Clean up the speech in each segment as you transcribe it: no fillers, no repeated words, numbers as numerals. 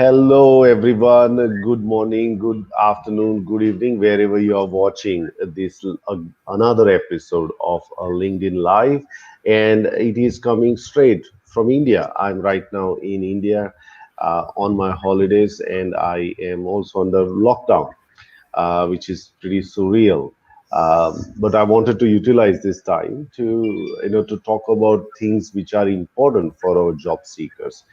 Hello, everyone. Good morning, good afternoon, good evening, wherever you are watching this another episode of LinkedIn Live, and it is coming straight from India. I'm right now in India on my holidays, and I am also under lockdown, which is pretty surreal. But I wanted to utilize this time to to talk about things which are important for our job seekers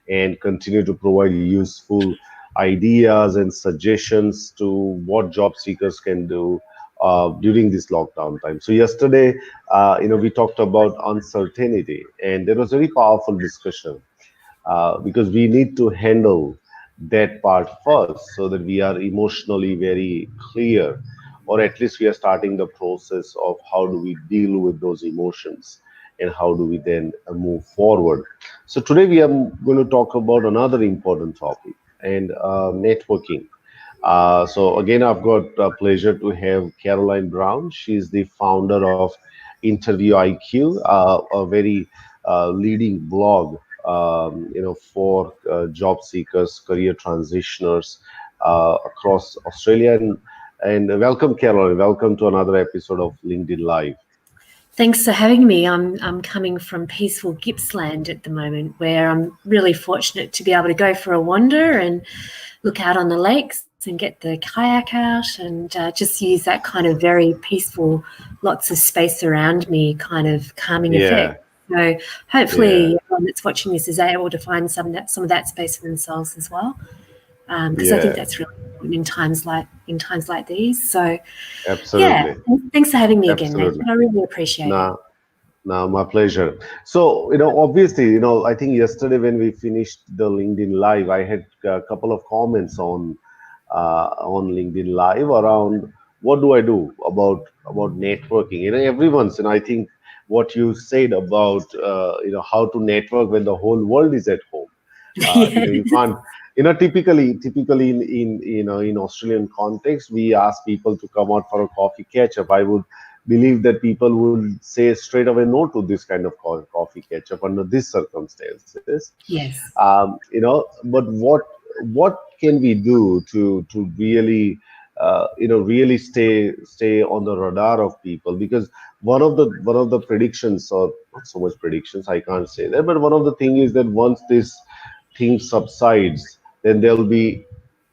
and continue to provide useful ideas and suggestions to what job seekers can do during this lockdown time. So yesterday, we talked about uncertainty, and there was a very powerful discussion because we need to handle that part first so that we are emotionally very clear, or at least we are starting the process of how do we deal with those emotions and how do we then move forward. So today we are going to talk about another important topic and networking. So again, I've got a pleasure to have Caroline Brown. She's the founder of Interview IQ, a very leading blog, for job seekers, career transitioners across Australia. And welcome, Caroline. Welcome to another episode of LinkedIn Live. Thanks for having me. I'm coming from peaceful Gippsland at the moment, where I'm really fortunate to be able to go for a wander and look out on the lakes and get the kayak out and just use that kind of very peaceful, lots of space around me kind of calming Yeah, effect. So yeah, hopefully everyone that's watching this is able to find some of that space for themselves as well, because I think yeah, that's really important in times like these. So yeah, absolutely, thanks for having me again, Nathan. absolutely. I really appreciate it. Now, Now, my pleasure. So, obviously, I think yesterday when we finished the LinkedIn Live, I had a couple of comments on LinkedIn Live around what do I do about networking. Everyone's, I think what you said about how to network when the whole world is at home. Yeah. You can't. Typically in Australian context, we ask people to come out for a coffee catch up. I would believe that people would say straight away no to this kind of coffee catch up under these circumstances. Yes. But what can we do to really really stay on the radar of people? Because one of the predictions, or not so much predictions, I can't say that, but one of the thing is that once this thing subsides, then there'll be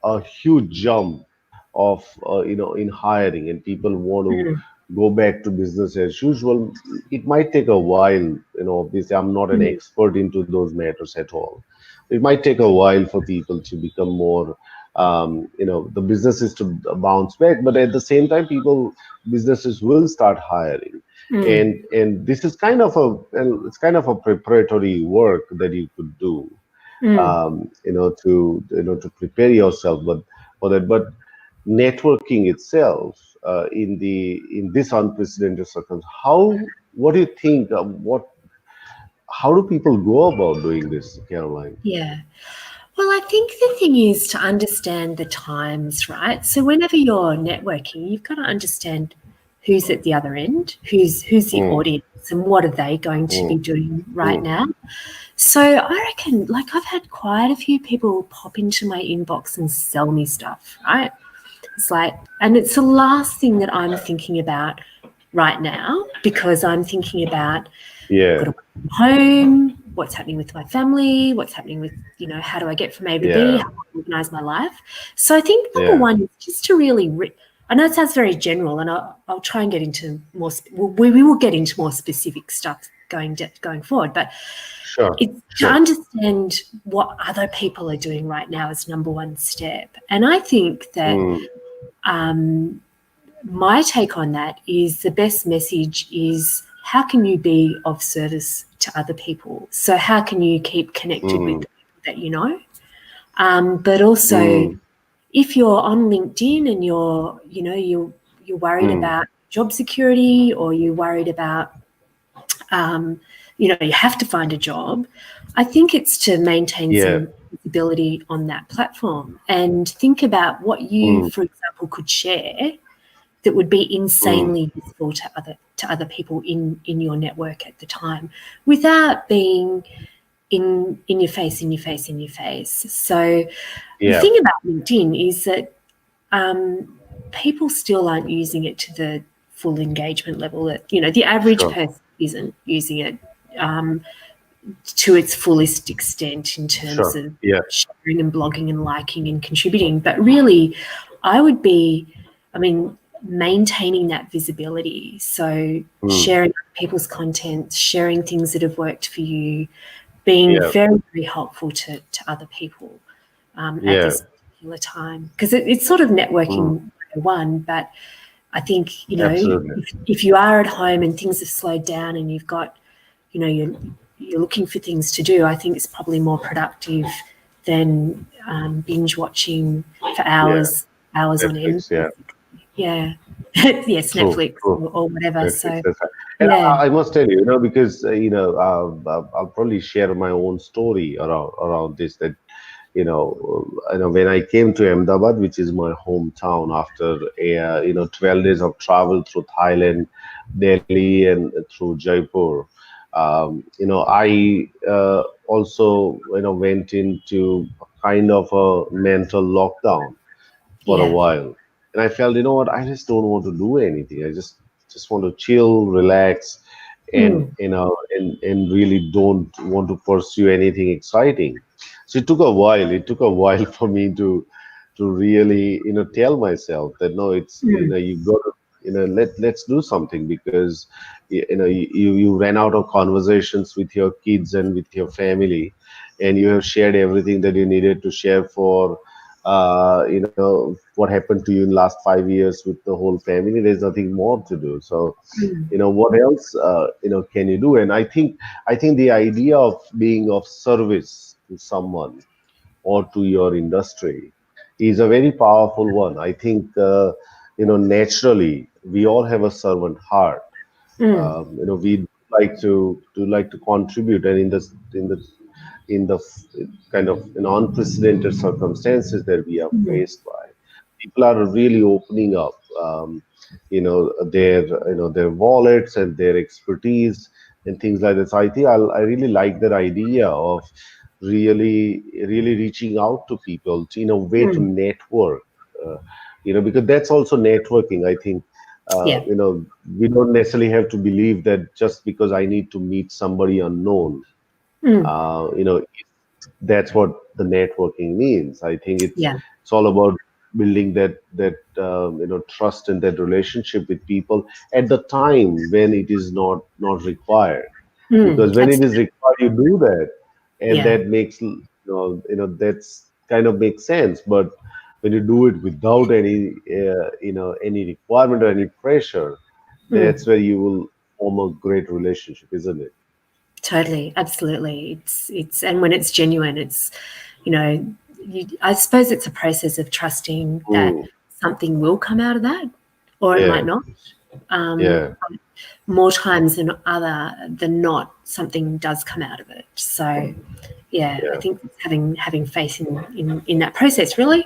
a huge jump of in hiring, and people want to Mm, go back to business as usual. It might take a while. Obviously, I'm not an mm, expert into those matters at all. It might take a while for people to become more, the businesses to bounce back. But at the same time, businesses will start hiring, mm, and this is kind of it's kind of a preparatory work that you could do, mm. to prepare yourself, but for that. But networking itself, in this unprecedented circumstance, what do you think? How do people go about doing this, Caroline? Yeah. Well, I think the thing is to understand the times, right? So whenever you're networking, you've got to understand who's at the other end, who's the Mm, audience, and what are they going to be mm, doing right mm, now. So I reckon, like, I've had quite a few people pop into my inbox and sell me stuff, right? It's like, and it's the last thing that I'm thinking about right now, because I'm thinking about got yeah, to work from home, what's happening with my family, what's happening with, how do I get from A to B, yeah, how do I organize my life. So I think number yeah, one is just to really, I know it sounds very general, and I'll try and get into more, we will get into more specific stuff going forward, but sure, it's to sure. understand what other people are doing right now is number one step. And I think that Mm, um, my take on that is the best message is how can you be of service to other people? So how can you keep connected with mm, the people that you know? But also, mm, if you're on LinkedIn and you're worried mm, about job security, or you're worried about you have to find a job, I think it's to maintain yeah, some visibility on that platform and think about what you, mm, for example, could share that would be mm, insanely useful to other people in your network at the time, without being in your face, in your face, in your face. So the Yeah. thing about LinkedIn is that people still aren't using it to the full engagement level. That the average Sure. person isn't using it um, to its fullest extent in terms Sure. of Yeah. sharing and blogging and liking and contributing. But really, I would be, I mean, maintaining that visibility. So Mm. sharing people's content, sharing things that have worked for you, being Yeah. very, very helpful to other people at Yeah. this particular time. Because it's sort of Mm. networking one, but I think, Absolutely. if you are at home and things have slowed down and you've got, you're looking for things to do, I think it's probably more productive than binge watching for Yeah. hours on end. Netflix. Yeah. Yeah. Yes, True. Netflix True. or whatever. Netflix. So, That's right. And yeah. I must tell you, because I'll probably share my own story around this. That when I came to Ahmedabad, which is my hometown, after 12 days of travel through Thailand, Delhi, and through Jaipur. I also went into a kind of a mental lockdown for a Yeah. while. And I felt, you know what, I just don't want to do anything. I just want to chill, relax, and Mm, and really don't want to pursue anything exciting. So it took a while. It took a while for me to really, tell myself that no, it's, mm, you got to, let's do something, because you ran out of conversations with your kids and with your family, and you have shared everything that you needed to share for what happened to you in last 5 years with the whole family. There's nothing more to do. So mm, what else can you do? And I think the idea of being of service to someone or to your industry is a very powerful one. I think naturally we all have a servant heart. mm, We like to contribute, and in the kind of unprecedented circumstances that we are mm, faced by, people are really opening up, their wallets and their expertise and things like that. So I really like that idea of really reaching out to people to, in a way, to mm. network. uh, because that's also networking, I think. uh, Yeah. you know we don't necessarily have to believe that just because I need to meet somebody unknown, Mm, that's what the networking means. I think it's yeah. it's all about building that trust and that relationship with people at the time when it is not required. Because when it is Absolutely. required, you do that, and Yeah. that makes that's kind of makes sense. But when you do it without any requirement or any pressure, Mm. that's where you will form a great relationship, isn't it? Totally, absolutely. And when it's genuine, you know, I suppose it's a process of trusting that Mm, something will come out of that, or it might yeah, not. Um, yeah, More times than not, something does come out of it. So, yeah, I yeah. think it's having faith in that process, really.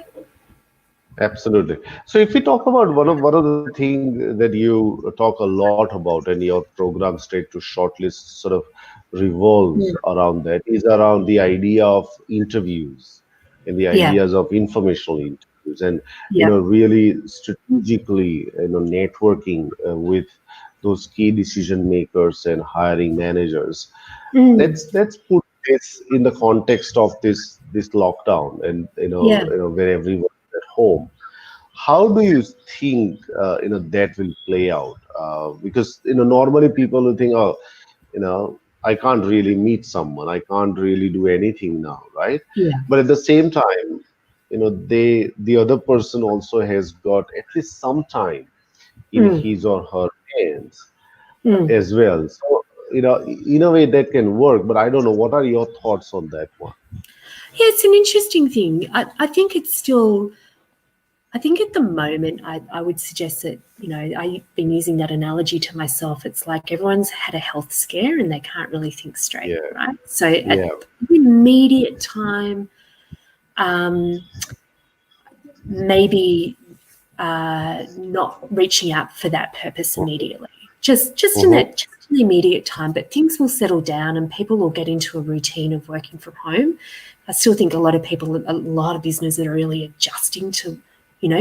Absolutely. So if we talk about one of the thing that you talk a lot about, and your program Straight to Shortlist sort of revolves Mm. around that, is around the idea of interviews and the Yeah, ideas of informational interviews, and yeah, really strategically networking with those key decision makers and hiring managers. mm. Let's put this in the context of this lockdown, and Yeah, where everyone's at home. How do you think that will play out? Because normally people will think, oh, I can't really meet someone, I can't really do anything now, right? yeah, But at the same time, the other person also has got at least some time in mm. his or her hands Mm. as well. So in a way that can work. But I don't know. What are your thoughts on that one? Yeah, it's an interesting thing. I think it's still I think at the moment, I would suggest that, I've been using that analogy to myself. It's like everyone's had a health scare and they can't really think straight, Yeah, right? So at yeah. the immediate time, um, maybe not reaching out for that purpose Mhm, immediately. Just in mhm. it. the immediate time, but things will settle down and people will get into a routine of working from home. I still think a lot of people, a lot of businesses are really adjusting to,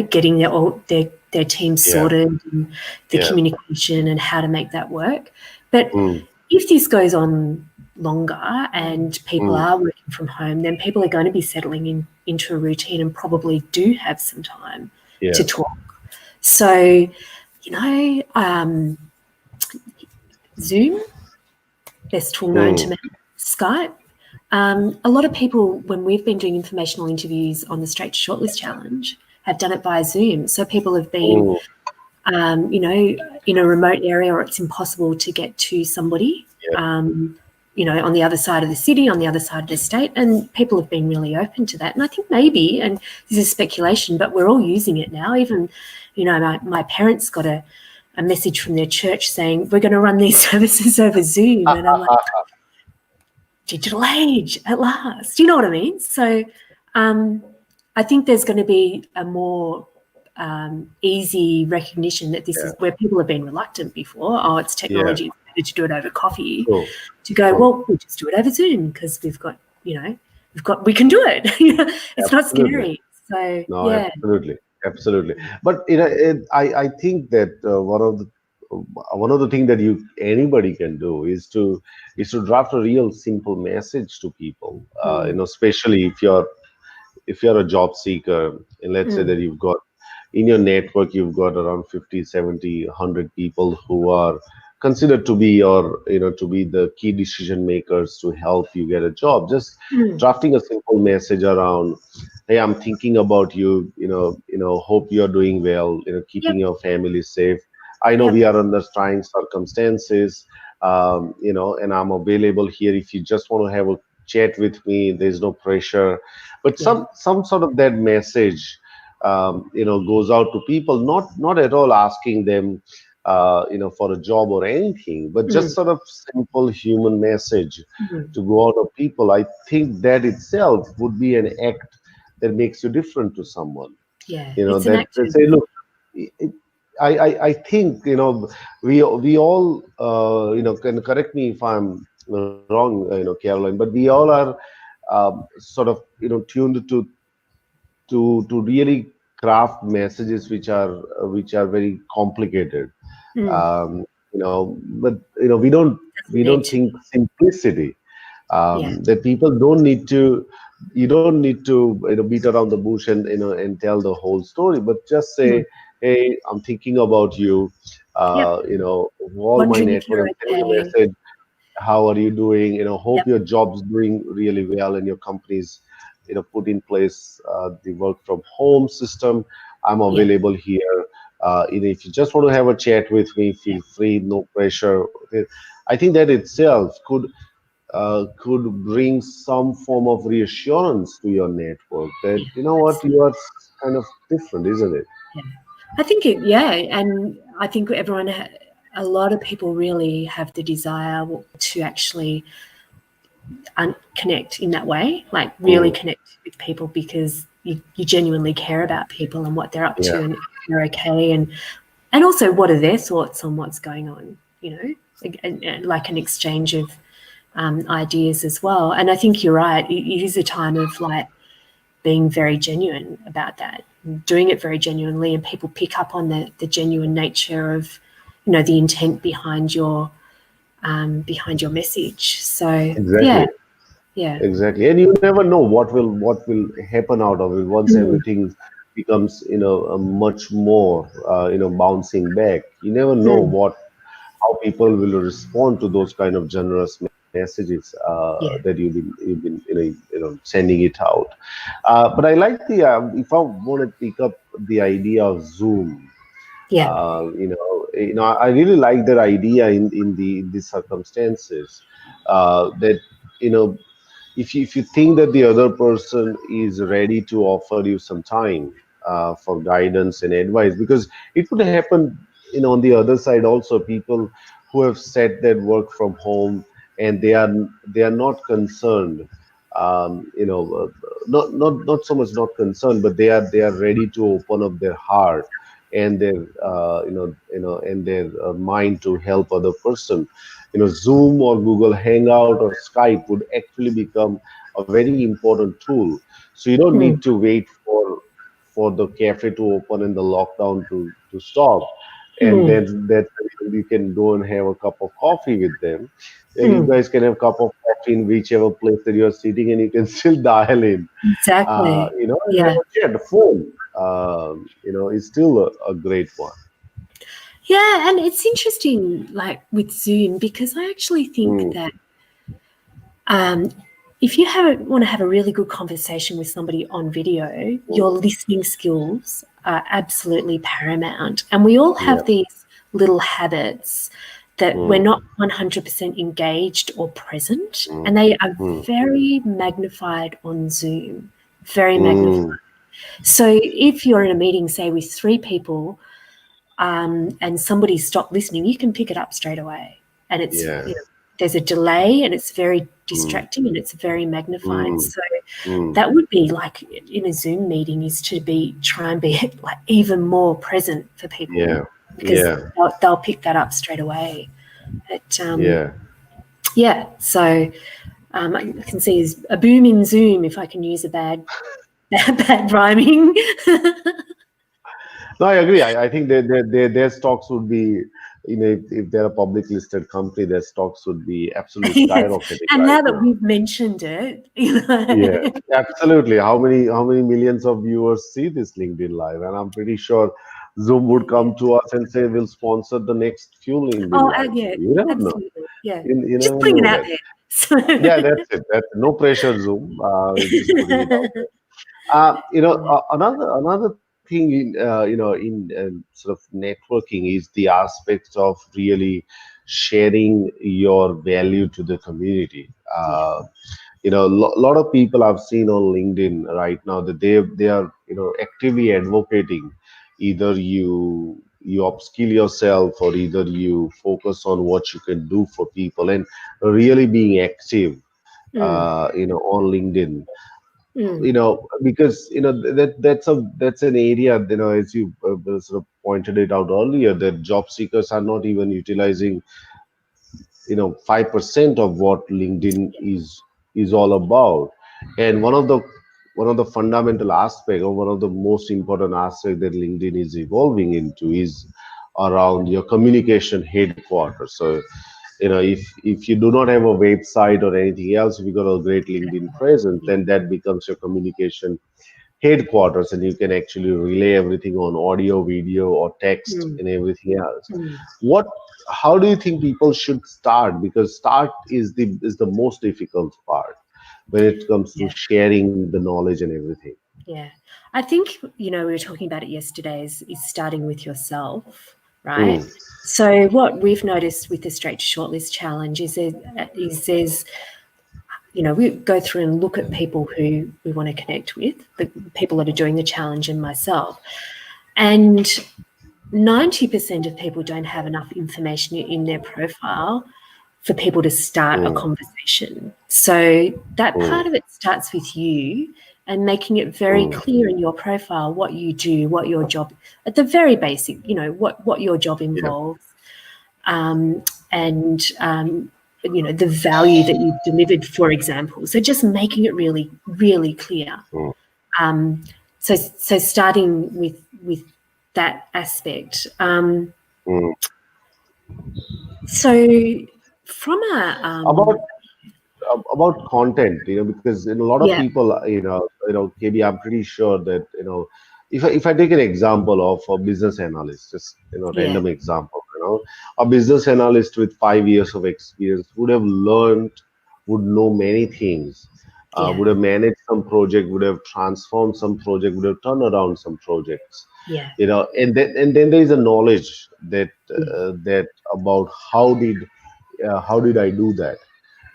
getting their team Yeah. sorted and the Yeah. communication and how to make that work. But Mm, if this goes on longer and people mm, are working from home, then people are going to be settling into a routine and probably do have some time to yeah. talk. So, Zoom, best tool known to Mm, me, Skype. A lot of people, when we've been doing informational interviews on the Straight to Shortlist Challenge, have done it via Zoom. So people have been, mm, in a remote area or it's impossible to get to somebody, yeah. on the other side of the city, on the other side of the state, and people have been really open to that. And I think maybe, and this is speculation, but we're all using it now. Even, my parents got a message from their church saying, we're going to run these services over Zoom. And I'm like, digital age at last. You know what I mean? So I think there's going to be a more easy recognition that this Yeah. is where people have been reluctant before. Oh, it's Yeah. technology. It's better to do it over coffee. True. To go, True. well, we'll just do it over Zoom because we can do it. It's not Absolutely. scary. So No, yeah. absolutely, absolutely. But I think that one of the thing that you anybody can do is to draft a real simple message to people. Mm, Especially if you're a job seeker, and let's say mm, that you've got in your network, you've got around 50, 70, 100 people who are considered to be to be the key decision makers to help you get a job. Just mm. drafting a simple message around, hey, I'm thinking about you, hope you're doing well, keeping Yep. your family safe. I know we Yep. are under trying circumstances, and I'm available here if you just want to have a chat with me. There's no pressure, but Yeah. some sort of that message goes out to people, not at all asking them for a job or anything, but just Mm, sort of simple human message mm. to go out to people. I think that itself would be an act that makes you different to someone. Yeah. It's an That act they of say, look, it, I think we all can correct me if I'm wrong, Caroline, but we all are sort of tuned to really craft messages which are very complicated. mm. But we Doesn't need don't to think be. simplicity, Yeah. that people don't need to you don't need to beat around the bush and tell the whole story, but just Mm. say, hey, I'm thinking about you, Yep. all my Wondering if network, you're I'm sending a okay. message. How are you doing? Hope Yep. your job's doing really well and your company's put in place the work from home system. I'm Yep. available here. If you just want to have a chat with me, feel Yep. free, no pressure. I think that itself could bring some form of reassurance to your network that Yeah. you know what, Absolutely. you are kind of different, isn't it? Yeah. I think and I think a lot of people really have the desire to actually connect in that way, like really Mm, connect with people because you genuinely care about people and what they're up yeah, to and if they're okay and also what are their thoughts on what's going on, and like an exchange of ideas as well. And I think you're right. It is a time of like being very genuine about that, doing it very genuinely, and people pick up on the genuine nature of, the intent behind your message. So yeah, exactly. yeah, Exactly, and you never know what will happen out of it once mm, everything becomes a much more bouncing back. You never know mm, what how people will respond to those kind of generous messages that yeah, you've been sending it out. But I like the if I want to pick up the idea of Zoom. yeah, I really like that idea in these circumstances, that you know if you think that the other person is ready to offer you some time for guidance and advice, because it could happen on the other side also, people who have set their work from home and they are not concerned, not so much not concerned, but they are ready to open up their heart and their and their mind to help other person. Zoom or Google Hangout or Skype would actually become a very important tool. So you don't need mm, to wait for the cafe to open and the lockdown to stop, and mm, then you can go and have a cup of coffee with them. You mm. guys can have cup of coffee in whichever place that you're sitting, and you can still dial in. Exactly. And have Yeah. a chat. The phone, is still a great one. Yeah, and it's interesting, like with Zoom, because I actually think Mm, that um, if you want to have a really good conversation with somebody on video, your mm, listening skills are absolutely paramount. And we all yeah. have these little habits that we're Mm, not 100% engaged or present, mm, and they are mm, very magnified on Zoom. Very magnified. mm, So if you're in a meeting, say with three people, and somebody stopped listening, you can pick it up straight away. And it's, yeah. there's a delay and it's very Mm, distracting and it's very magnified. mm, So mm, that would be like in a Zoom meeting is to be try and be like even more present for people yeah. because Yeah. they'll pick that up straight away. But Yeah. yeah, so I can see is a boom in Zoom if I can use a bad bad rhyming. No, I agree. I think their stocks would be, if they're a public listed company, their stocks would be absolutely Yes. skyrocketing And right now that now. we've mentioned it, Yeah, absolutely. How many millions of viewers see this LinkedIn Live? And I'm pretty sure Zoom would yeah. come to us and say we'll sponsor the next few LinkedIn Oh, Lives. yeah, You never know. absolutely. Yeah. You Just never putting it know out that. there. So, Yeah, that's it. That's no pressure, Zoom. Just putting it out there. Another thing in sort of networking is the aspects of really sharing your value to the community. yeah. Lot of people I've seen on LinkedIn right now that they are actively advocating either you upskill yourself or either you focus on what you can do for people and really being active Mm, on LinkedIn, mm, because that's an area, as you sort of pointed it out earlier, that job seekers are not even utilizing 5% of what LinkedIn is all about. And one of the fundamental aspect, or one of the most important aspect that LinkedIn is evolving into, is around your communication headquarters. So if you do not have a website or anything else, if you got a great LinkedIn presence, then that becomes your communication headquarters, and you can actually relay everything on audio, video, or text, mm, and everything else. mm. What How do you think people should start? Because start is the most difficult part when it comes to Yeah, sharing the knowledge and everything. yeah. I think, we were talking about it yesterday is starting with yourself, right? Mm, So what we've noticed with the Straight to Shortlist Challenge is there's we go through and look at people who we want to connect with, the people that are doing the challenge and myself. And 90% of people don't have enough information in their profile for people to start a mm, conversation. So that part mm, of it starts with you and making it very mm, clear in your profile what you do, what your job, at the very basic, what your job yeah. involves, um, and the value that you've delivered, for example. So just making it really, really clear. Mm, Um, so starting with that aspect. mm. So from a About about content, because a lot of yeah, people, KB, I'm pretty sure that, if I take an example of a business analyst, just, yeah, random example, a business analyst with 5 years of experience would know many things, yeah, would have managed some project, would have transformed some project, would have turned around some projects, yeah, and then there is a knowledge mm, that about how did I do that.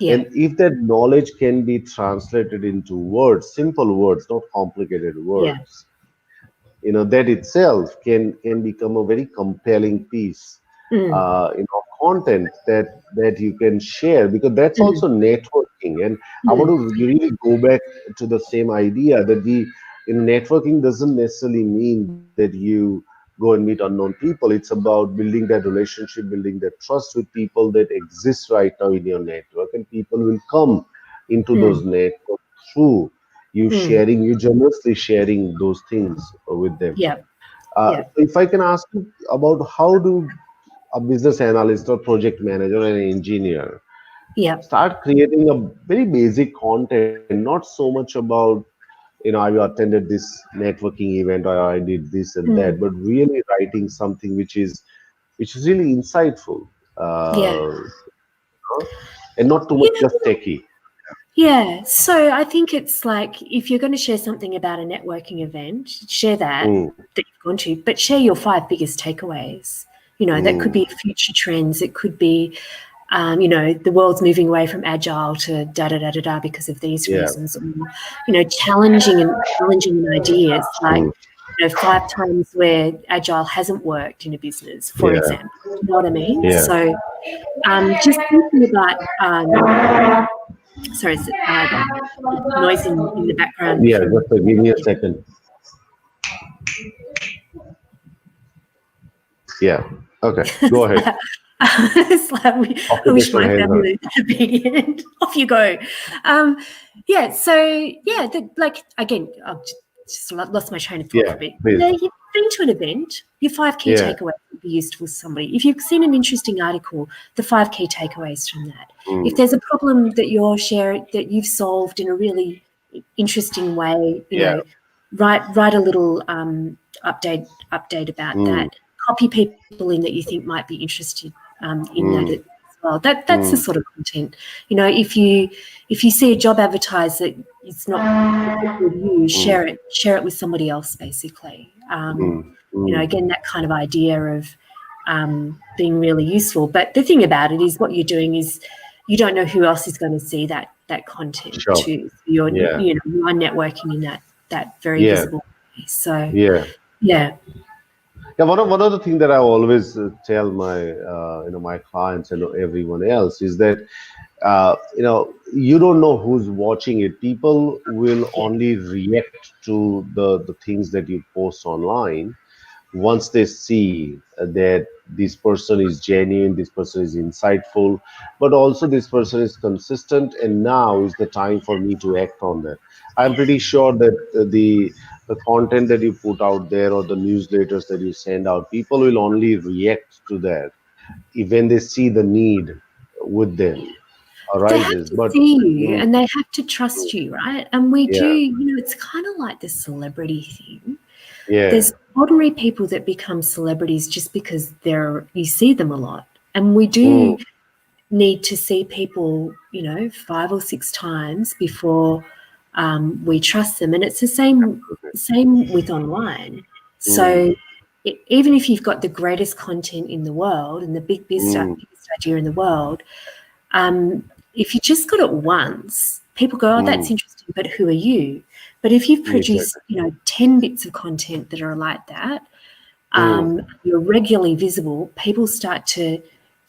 yeah, And if that knowledge can be translated into words, simple words, not complicated yeah, words, that itself can become a very compelling piece, mm, content that you can share, because that's mm, also networking. And I want mm, to really go back to the same idea that networking doesn't necessarily mean that you go and meet unknown people. It's about building that relationship, building that trust with people that exist right now in your network, and people will come into those mm, networks through mm. you generously sharing those things with them. Yeah, yeah, So if I can ask you about how do a business analyst or project manager or an engineer yeah. start creating a very basic content, not so much about, I attended this networking event or I did this and that, Mm, but really writing something which is really insightful, yeah. uh, and not too much Yeah, just techie. yeah. So I think it's like if you're going to share something about a networking event, share Mm, that you've gone to, but share your five biggest takeaways. You know, that could mm, be future trends. It could be, the world's moving away from agile to da da da da da because of these yeah. reasons. Or, challenging an idea. It's like, Mm, 5 times where agile hasn't worked in a business, for yeah. example. You know what I mean? Yeah. So just thinking about sorry, noise in the background Yeah. from. Just give me a second. Yeah. Okay. Go ahead. It's like I wish Occupational my health. family was obedient. Off you go. Um, yeah. So yeah, like again, I've just lost my train of thought Yeah. for a bit. Please. You've been to an event. Your five key Yeah. takeaways would be useful to somebody. If you've seen an interesting article, the five key takeaways from that. If Mm, there's a problem that you're sharing that you've solved in a really interesting way, yeah. write a little update about Mm, that. Copy people in that you think might be interested in that as mm, well. That's the mm, sort of content. If you see a job advertised that it's not with you, mm, share it with somebody else, basically. mm, mm. Again, that kind of idea of being really useful. But the thing about it is, what you're doing is you don't know who else is going to see that content Sure. too. So Yeah. you are networking in that very Yeah. visible way. So Yeah. yeah, Yeah, one of the things that I always tell my clients and everyone else is that you don't know who's watching it. People will yeah, only react to the things that you post online once they see that this person is genuine, this person is insightful, but also this person is consistent, and now is the time for me to act on that. I'm pretty sure that the content that you put out there or the newsletters that you send out, people will only react to that when they see the need with them they have arises. to But see you mm, and they have to trust you, right? And we do, yeah, it's kind of like the celebrity thing. yeah, There's ordinary people that become celebrities just because you see them a lot. And we mm, do need to see people, 5 or 6 times before we trust them. And it's the same with online. mm, So even if you've got the greatest content in the world and the mm, biggest idea in the world, if you just got it once, people go, "Oh, that's mm, interesting," but who are you? But if you've produced, exactly. 10 bits of content that are like that, Mm, you're regularly visible. People start to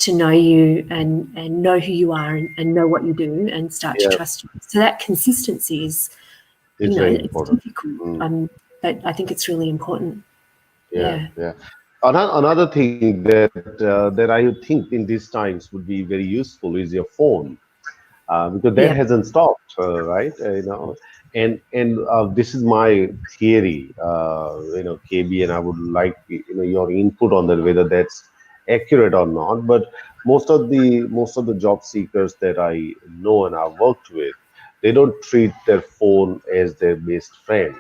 know you and know who you are and know what you do and start to yeah, trust you. So that consistency is, it's very it's important. difficult, Mm. but I think it's really important. Yeah, Yeah, yeah. Another thing that I think in these times would be very useful is your phone, because that yeah, hasn't stopped, right? And this is my theory, KB, and I would like your input on that, whether that's accurate or not. But most of the job seekers that I know and I've worked with, they don't treat their phone as their best friend.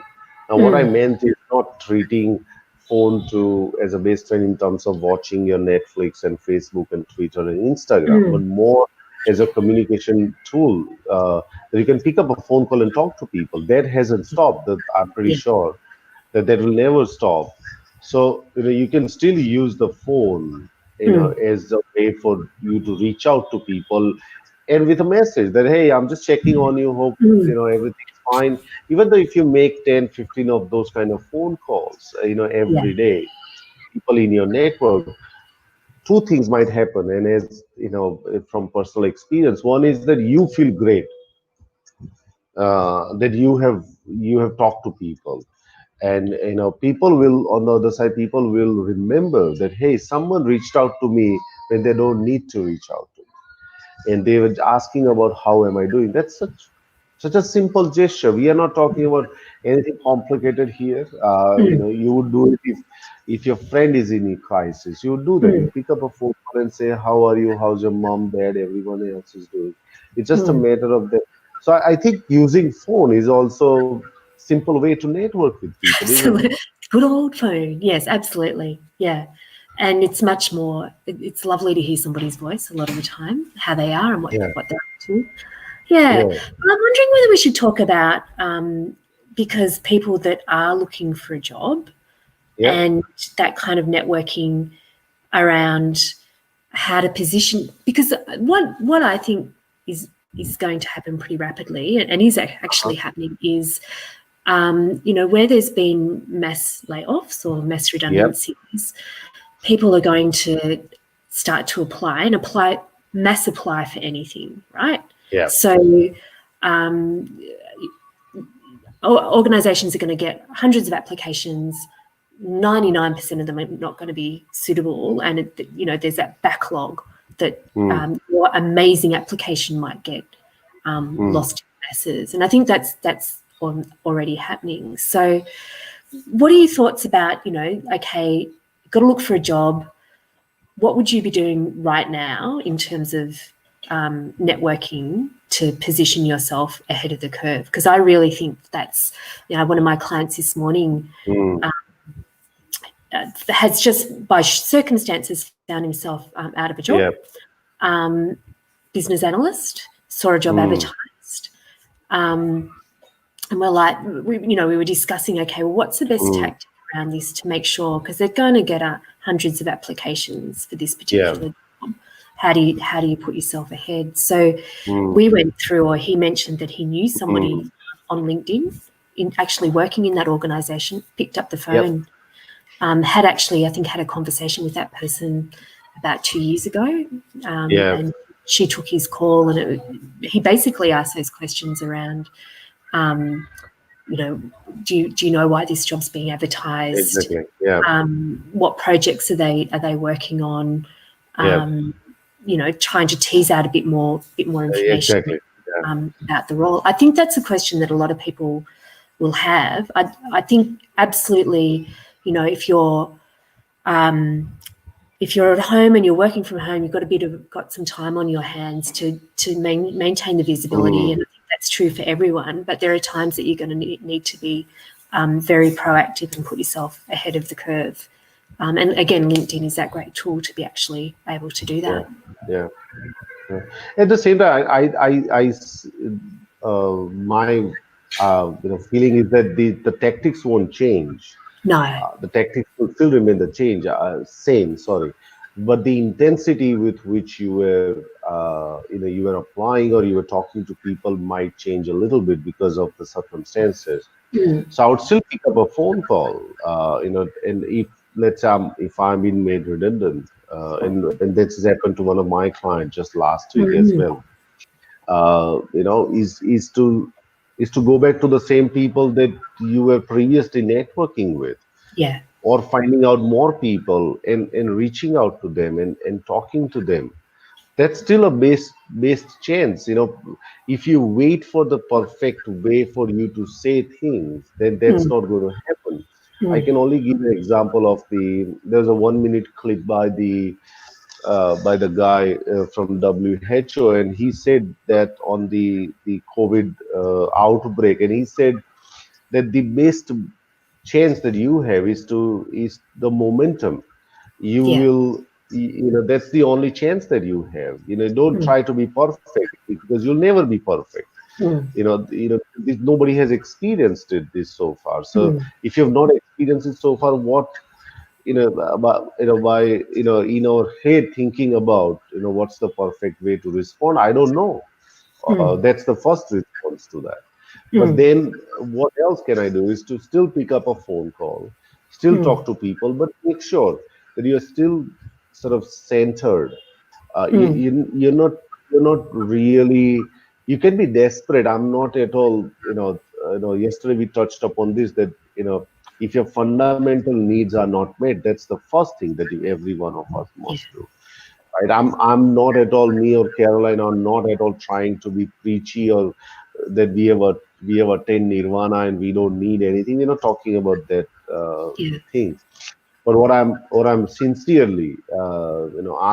Now, what I mm, meant is not treating phone to as a best friend in terms of watching your Netflix and Facebook and Twitter and Instagram, but mm, more as a communication tool, that you can pick up a phone call and talk to people. That hasn't stopped. That I'm pretty yeah, sure that will never stop. So you can still use the phone, mm, as a way for you to reach out to people, and with a message that, hey, I'm just checking on you. Hope mm, everything's fine. Even though if you make 10, 15 of those kind of phone calls, yeah, every day, people in your network, two things might happen. And as from personal experience, one is that you feel great, that you have talked to people, And people will, on the other side, people will remember that, hey, someone reached out to me when they don't need to reach out to me, and they were asking about how am I doing. That's such a simple gesture. We are not talking about anything complicated here. mm, You would do it if your friend is in a crisis. You would do that. You mm, pick up a phone call and say, how are you? How's your mom, dad, everyone else is doing. It's just a mm. matter of that. So I think using phone is also simple way to network with people, isn't it? Absolutely. Good old phone. Yes, absolutely. Yeah. And it's much more, it's lovely to hear somebody's voice a lot of the time, how they are and Yeah, what they're up to. Yeah. yeah, Well, I'm wondering whether we should talk about, because people that are looking for a job yeah, and that kind of networking around how to position, because what I think is going to happen pretty rapidly and is uh-huh, actually happening is where there's been mass layoffs or mass yep, redundancies, people are going to start to apply mass apply for anything, right? yeah, So um, organizations are going to get hundreds of applications. 99% of them are not going to be suitable. And, there's that backlog that mm, your amazing application might get mm, lost in masses. And I think that's already happening. So what are your thoughts about, okay, got to look for a job. What would you be doing right now in terms of networking to position yourself ahead of the curve? Because I really think that's, one of my clients this morning mm, has just by circumstances found himself out of a job, yeah, um, business analyst, saw a job mm, advertised. Um, and we're like, we were discussing, okay, well, what's the best mm, tactic around this to make sure, because they're going to get hundreds of applications for this yeah, particular job. How do you put yourself ahead? So mm, we went through, or he mentioned that he knew mm, somebody on LinkedIn, in actually working in that organisation, picked up the yep, phone, had actually, I think, had a conversation with that person about 2 years ago, yeah, and she took his call, and he basically asked those questions around, um, do you know why this job's being advertised? exactly, yeah, What projects are they working on? yeah, Um, trying to tease out a bit more information exactly, yeah, about the role. I think that's a question that a lot of people will have. I think absolutely, if um, you're at home and you're working from home, you've got some time on your hands to maintain the visibility, mm, and I think that's true for everyone. But there are times that you're going to need to be very proactive and put yourself ahead of the curve. And again, LinkedIn is that great tool to be actually able to do yeah, that. yeah, yeah. At the same time, my feeling is that the tactics won't change. No. The tactics will still remain the same. Sorry, but the intensity with which you were applying or you were talking to people might change a little bit because of the circumstances. Mm, So I would still pick up a phone call, and let's say if I'm being made redundant, and this has happened to one of my clients just last week as mm, well. Is to go back to the same people that you were previously networking with, yeah. or finding out more people and reaching out to them and talking to them. That's still a based chance. If you wait for the perfect way for you to say things, then that's Mm, not going to happen. I mm, can only give you an example of there's a 1 minute clip by the guy from WHO, and he said that on the COVID outbreak, and he said that the best chance that you have is the momentum. You yeah. will, that's the only chance that you have. Don't Mm, try to be perfect, because you'll never be perfect. mm, Nobody has experienced this so far. So mm, if you have not experienced it so far, what by in our head thinking about what's the perfect way to respond, I don't know. mm, That's the first response to that. But mm, then what else can I do is to still pick up a phone call, still mm, talk to people, but make sure that you're still sort of centered. mm, You're not really. You can be desperate. I'm not at all. Yesterday we touched upon this, that If your fundamental needs are not met, that's the first thing that every one of us Yeah. must do. Right? I'm not at all, me or Caroline are not at all trying to be preachy or that we have attained nirvana and we don't need anything. We're not talking about that Yeah. things. But what I'm sincerely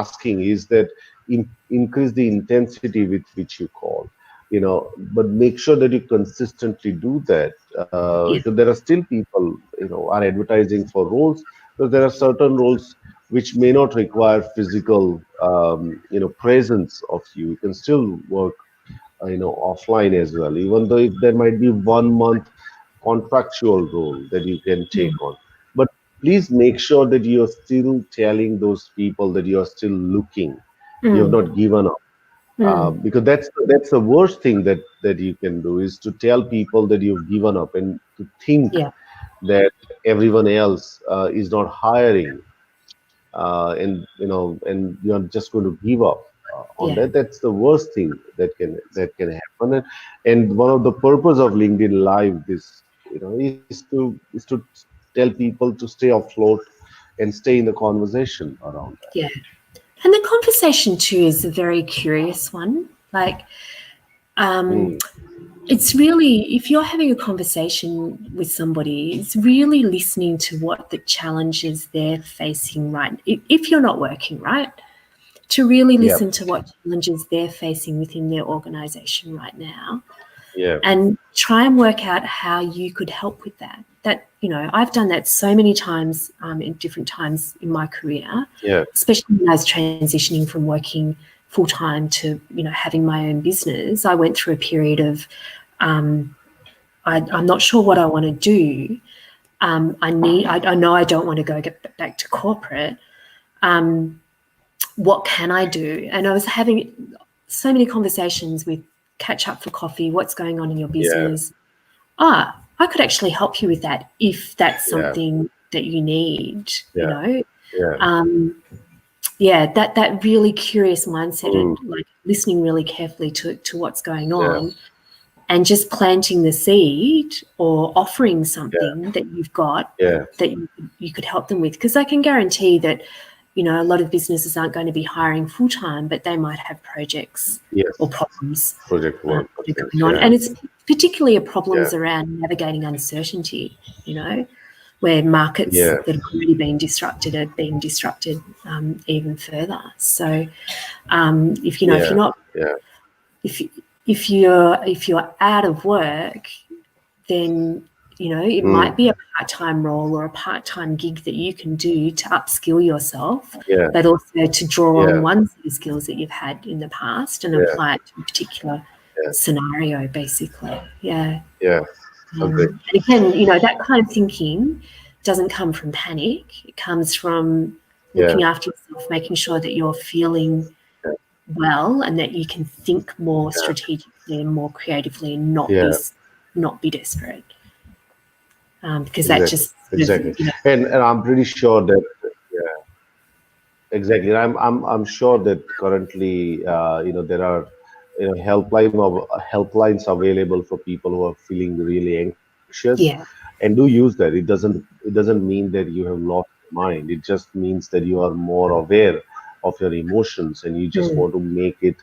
asking is that increase the intensity with which you call, but make sure that you consistently do that, Yeah. because there are still people are advertising for roles, because there are certain roles which may not require physical presence of you. You can still work offline as well, even though if there might be 1 month contractual role that you can Mm. take on. But please make sure that you're still telling those people that you're still looking. You have Mm. not given up. Mm. Because that's the worst thing that you can do, is to tell people that you've given up and to think Yeah. that everyone else is not hiring, and you're just going to give up on Yeah. that. That's the worst thing that can happen. And one of the purpose of LinkedIn Live, this is to tell people to stay afloat and stay in the conversation around that. Yeah. And the conversation too is a very curious one. Like, um, Mm, it's really, if you're having a conversation with somebody, it's really listening to what the challenges they're facing, right? If you're not working, right? To really yeah, listen to what challenges they're facing within their organization right now, yeah, and try and work out how you could help with that. I've done that so many times, in different times in my career, yeah, especially when I was transitioning from working full time to, having my own business. I went through a period of, I'm not sure what I want to do. I know I don't want to get back to corporate. What can I do? And I was having so many conversations with catch up for coffee, what's going on in your yeah, business. I could actually help you with that if that's yeah, something that you need, yeah, yeah. Um, yeah, that really curious mindset Mm, and like listening really carefully to what's going yeah, on, and just planting the seed or offering yeah, something that you've got yeah. that you could help them with. Because I can guarantee that, a lot of businesses aren't going to be hiring full time, but they might have projects or Yes. problems Project work or that are things. going on. Yeah, And it's particularly a yeah, problems around navigating uncertainty, where markets yeah, that have already been disrupted are being disrupted even further. So if you're yeah, not yeah. if if you're out of work, then it might Mm, be a part-time role or a part-time gig that you can do to upskill yourself, yeah, but also to draw on yeah, one set of skills that you've had in the past and yeah, apply it to a particular yeah, scenario, basically. Yeah. yeah. Agree. And again, that kind of thinking doesn't come from panic. It comes from Yeah, looking after yourself, making sure that you're feeling yeah, well and that you can think more yeah, strategically and more creatively and yeah. not be desperate, because that Exactly, just sort of, exactly. And I'm pretty sure that, yeah, exactly. And I'm sure that currently, there are, helplines available for people who are feeling really anxious, yeah. and do use that. It doesn't mean that you have lost your mind. It just means that you are more aware of your emotions, and you just Mm, want to make it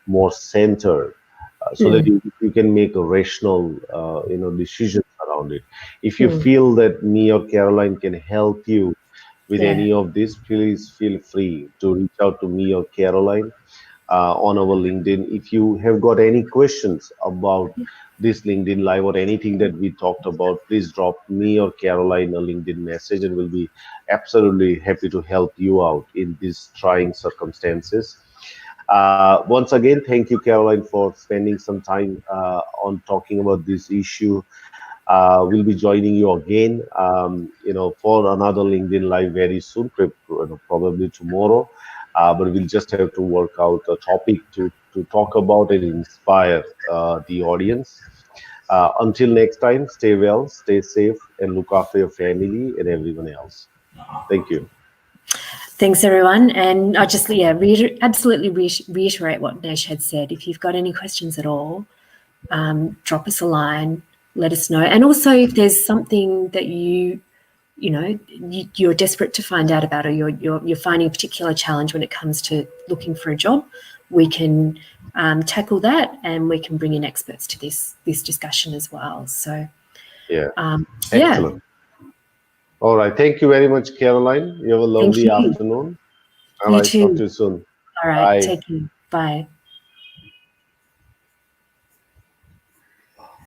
more centered, so that mm, you can make a rational, decisions around it. If you mm, feel that me or Caroline can help you with yeah, any of this, please feel free to reach out to me or Caroline on our LinkedIn. If you have got any questions about this LinkedIn Live or anything that we talked about, please drop me or Caroline a LinkedIn message, and we'll be absolutely happy to help you out in these trying circumstances. Once again, thank you, Caroline, for spending some time on talking about this issue. We'll be joining you again, for another LinkedIn Live very soon, probably tomorrow. But we'll just have to work out a topic to talk about and inspire the audience. Until next time, stay well, stay safe, and look after your family and everyone else. Thank you. thanks everyone. And I just, yeah, absolutely reiterate what Nash had said. If you've got any questions at all, drop us a line, let us know. And also, if there's something that you you're desperate to find out about, or you're finding a particular challenge when it comes to looking for a job, we can tackle that, and we can bring in experts to this discussion as well. So Yeah. yeah, Excellent. All right. Thank you very much, Caroline. You have a thank lovely you. afternoon. And You I talk too. to you soon. All right, Bye. take care. Bye.